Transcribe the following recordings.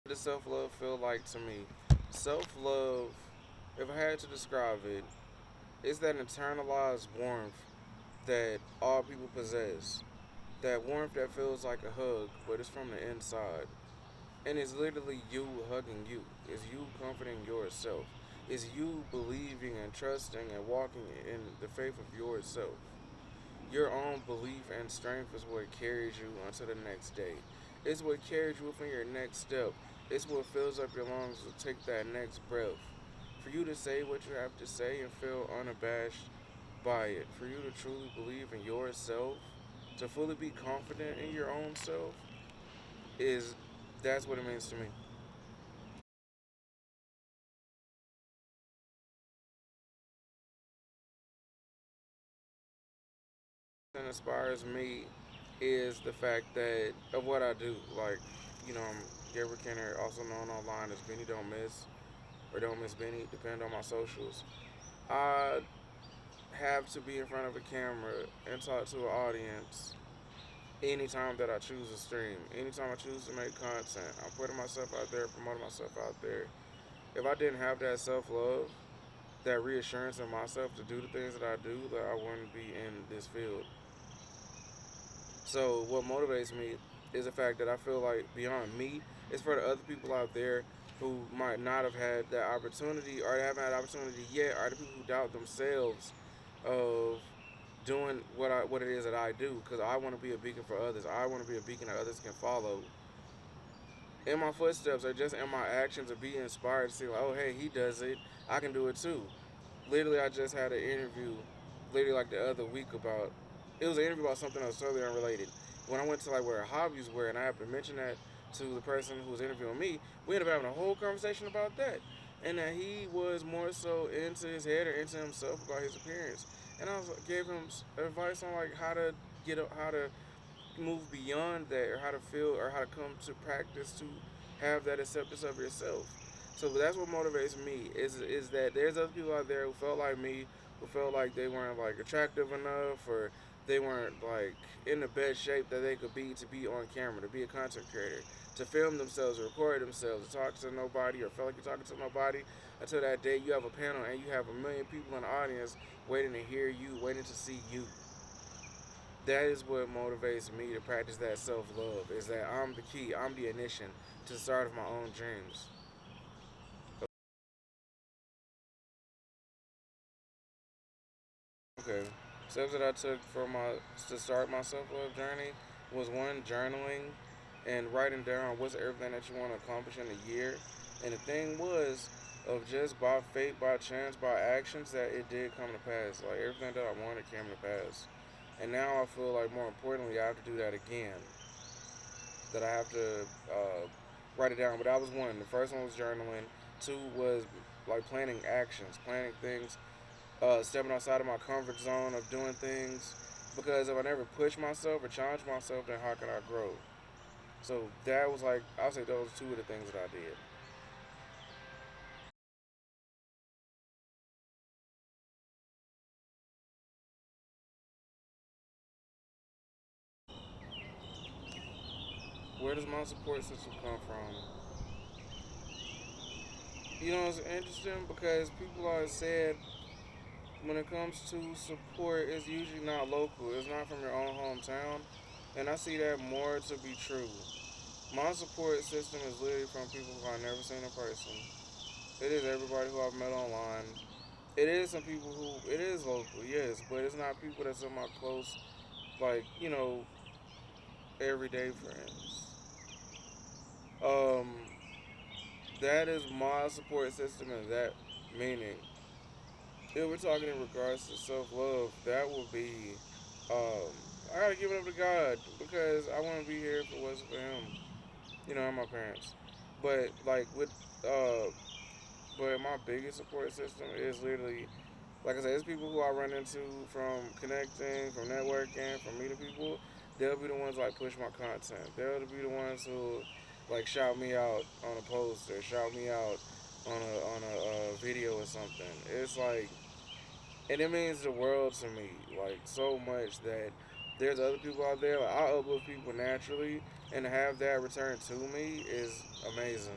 What does self-love feel like to me? Self-love, if I had to describe it, is that internalized warmth that all people possess. That warmth that feels like a hug, but it's from the inside. And it's literally you hugging you. It's you comforting yourself. It's you believing and trusting and walking in the faith of yourself. Your own belief and strength is what carries you until the next day. It's what carries you from your next step. It's what fills up your lungs to take that next breath. For you to say what you have to say and feel unabashed by it. For you to truly believe in yourself, to fully be confident in your own self, is that's what it means to me. What inspires me is the fact that of what I do. Like, I'm Gabriel Kenner, also known online as Benny Don't Miss or Don't Miss Benny, depending on my socials. I have to be in front of a camera and talk to an audience anytime that I choose to stream, anytime I choose to make content. I'm putting myself out there, promoting myself out there. If I didn't have that self love, that reassurance in myself to do the things that I do, that I wouldn't be in this field. So what motivates me is the fact that I feel like beyond me, it's for the other people out there who might not have had that opportunity or haven't had opportunity yet, or the people who doubt themselves of doing what it is that I do, because I want to be a beacon for others. I want to be a beacon that others can follow in my footsteps or just in my actions, or be inspired to see like, oh hey, he does it, I can do it too. Literally, I just had an interview, literally like the other week about. It was an interview about something that was totally unrelated. When I went to like where hobbies were, and I happened to mention that to the person who was interviewing me, we ended up having a whole conversation about that, and that he was more so into his head or into himself about his appearance. And I was gave him advice on like how to move beyond that, or how to feel, or how to come to practice to have that acceptance of yourself. So that's what motivates me is that there's other people out there who felt like me, who felt like they weren't like attractive enough, or they weren't like in the best shape that they could be to be on camera, to be a content creator, to film themselves, record themselves, to talk to nobody, or feel like you're talking to nobody. Until that day, you have a panel and you have a million people in the audience waiting to hear you, waiting to see you. That is what motivates me to practice that self love. Is that I'm the key, I'm the ignition to the start of my own dreams. Okay, steps that I took for my to start my self love journey was one, journaling and writing down what's everything that you want to accomplish in a year. And the thing was, of just by fate, by chance, by actions, that it did come to pass. Like everything that I wanted came to pass. And now I feel like more importantly, I have to do that again. That I have to write it down. But that was one. The first one was journaling. Two was like planning actions, planning things, stepping outside of my comfort zone of doing things. Because if I never push myself or challenge myself, then how can I grow? So that was like, I'll say those two of the things that I did. Where does my support system come from? It's interesting because people always said when it comes to support, it's usually not local. It's not from your own hometown. And I see that more to be true. My support system is literally from people who I've never seen in person. It is everybody who I've met online. It is some people who it is local, yes, but it's not people that's in my close, like everyday friends. Um, that is my support system in that meaning. If we're talking in regards to self love, that would be, um, I gotta give it up to God because I want to be here if it wasn't for Him. And my parents. But like uh, but my biggest support system is literally, like I said, it's people who I run into from connecting, from networking, from meeting people. They'll be the ones like push my content. They'll be the ones who like shout me out on a post or shout me out on a video or something. It's like, and it means the world to me, like so much that there's other people out there. Like, I uplift people naturally, and to have that return to me is amazing.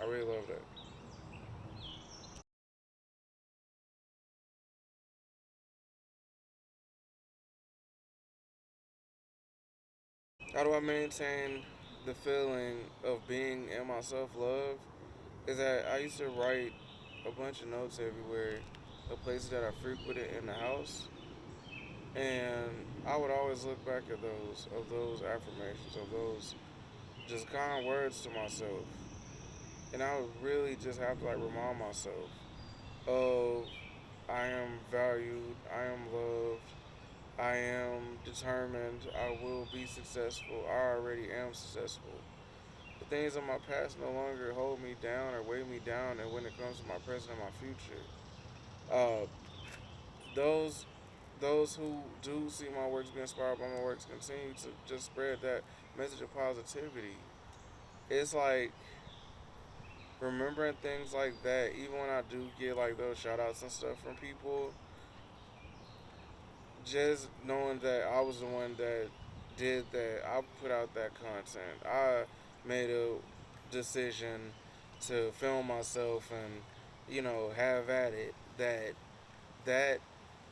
I really love that. How do I maintain the feeling of being in my self love? Is that I used to write a bunch of notes everywhere, the places that I frequented in the house, and I would always look back at those affirmations, of those just kind words to myself, and I would really just have to like remind myself of I am valued, I am loved, I am determined, I will be successful, I already am successful. The things of my past no longer hold me down or weigh me down, and when it comes to my present and my future, uh, those those who do see my works, be inspired by my works, continue to just spread that message of positivity. It's like remembering things like that, even when I do get like those shout outs and stuff from people, just knowing that I was the one that did that, I put out that content. I made a decision to film myself and, have at it. That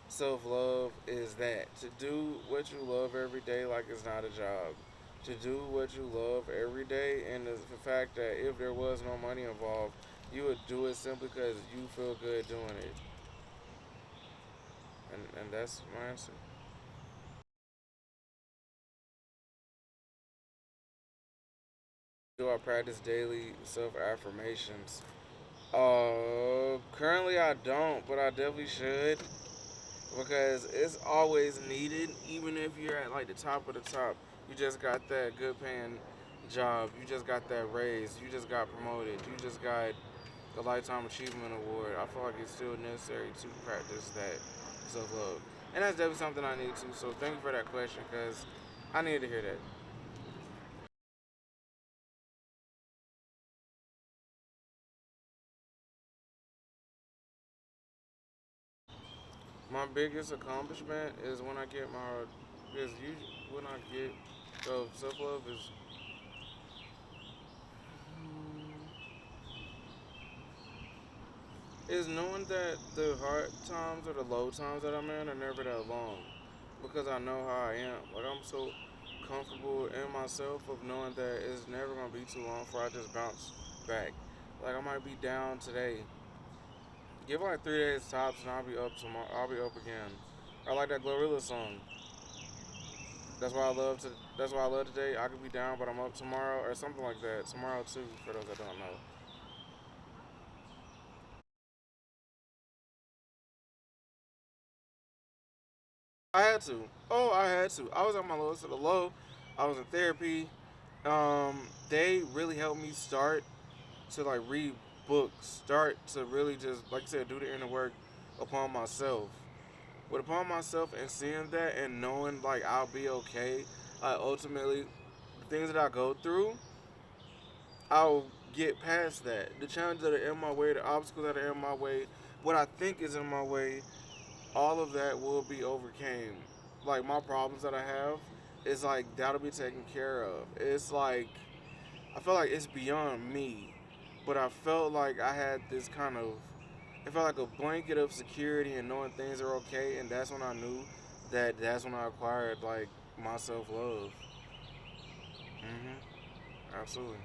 self love is that. To do what you love every day like it's not a job. To do what you love every day, and the fact that if there was no money involved, you would do it simply because you feel good doing it. And that's my answer. Do I practice daily self affirmations? Currently I don't, but I definitely should because it's always needed. Even if you're at like the top of the top, you just got that good paying job, you just got that raise, you just got promoted, you just got the Lifetime Achievement Award. I feel like it's still necessary to practice that self love, and that's definitely something I need to. So thank you for that question because I needed to hear that. My biggest accomplishment is when I get my is usually when I get self love is knowing that the hard times or the low times that I'm in are never that long because I know how I am. Like I'm so comfortable in myself of knowing that it's never gonna be too long before I just bounce back. Like I might be down today. Give it like 3 days tops and I'll be up tomorrow. I'll be up again. I like that Glorilla song. That's why I love to. That's why I love today. I could be down, but I'm up tomorrow, or something like that. Tomorrow too, for those that don't know. I had to. Oh, I had to. I was at my lowest of the low. I was in therapy. They really helped me start to like read books. Start to really just, like I said, do the inner work upon myself. But upon myself and seeing that and knowing like I'll be okay. Ultimately, the things that I go through, I'll get past that. The challenges that are in my way, the obstacles that are in my way, what I think is in my way, all of that will be overcame. Like my problems that I have, it's like that'll be taken care of. It's like I feel like it's beyond me, but I felt like I had this kind of, it felt like a blanket of security and knowing things are okay, and that's when I knew that that's when I acquired like my self love. Absolutely.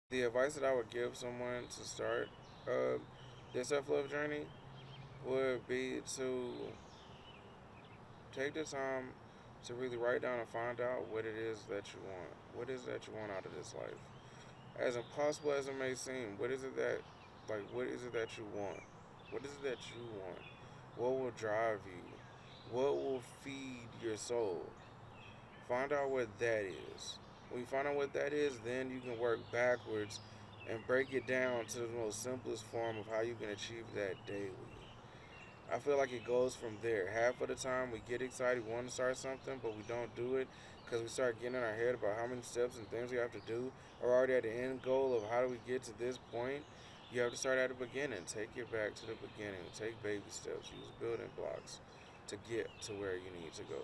The advice that I would give someone to start uh, their self love journey would be to take the time to really write down and find out what it is that you want. What is that you want out of this life? As impossible as it may seem, what is it that, like, what is it that you want? What is it that you want? What will drive you? What will feed your soul? Find out what that is. When you find out what that is, then you can work backwards and break it down to the most simplest form of how you can achieve that daily. I feel like it goes from there. Half of the time we get excited, we want to start something, but we don't do it because we start getting in our head about how many steps and things we have to do. Or already at the end goal of how do we get to this point. You have to start at the beginning. Take it back to the beginning. Take baby steps. Use building blocks to get to where you need to go.